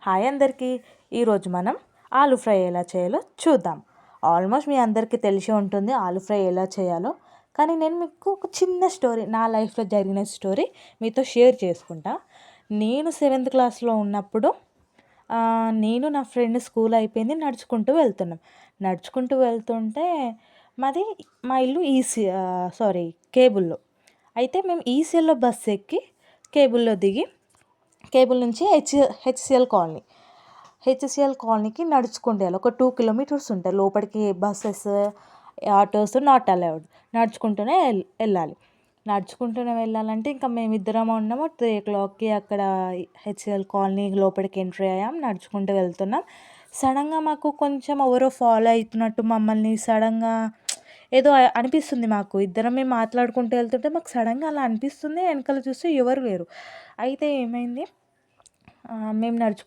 Hi అందరికీ. ఈరోజు మనం ఆలు ఫ్రై ఎలా చేయాలో చూద్దాం. ఆల్మోస్ట్ మీ అందరికీ తెలిసి ఉంటుంది ఆలు ఫ్రై ఎలా చేయాలో. కానీ నేను మీకు ఒక చిన్న స్టోరీ, నా లైఫ్లో జరిగిన స్టోరీ మీతో షేర్ చేసుకుంటా. నేను 7th క్లాస్లో ఉన్నప్పుడు నేను నా ఫ్రెండ్ స్కూల్ అయిపోయింది, నడుచుకుంటూ వెళ్తుంటే మా ఇల్లు కేబుల్లో. అయితే మేము ఈసీఎల్లో బస్సు ఎక్కి కేబుల్లో దిగి కేబుల్ నుంచి హెచ్సిఎల్ కాలనీకి నడుచుకుంటూ వెళ్ళాలి. ఒక 2 కిలోమీటర్స్ ఉంటాయి. లోపలికి బస్సెస్, ఆటోస్ నాట్ అలౌడ్. నడుచుకుంటూనే వెళ్ళాలంటే ఇంకా మేమిద్దరం ఉన్నాము. 3 o'clockకి అక్కడ హెచ్సిఎల్ కాలనీ లోపలికి ఎంట్రీ అయ్యాం. నడుచుకుంటూ వెళ్తున్నాం. సడన్గా మాకు కొంచెం ఎవరో ఫాలో అవుతున్నట్టు మమ్మల్ని సడన్గా ఏదో అనిపిస్తుంది మాకు. ఇద్దరమే మాట్లాడుకుంటూ వెళ్తుంటే మాకు సడన్గా అలా అనిపిస్తుంది. వెనకాల చూస్తే ఎవరు లేరు. అయితే ఏమైంది, మేము నడుచుకుంటూ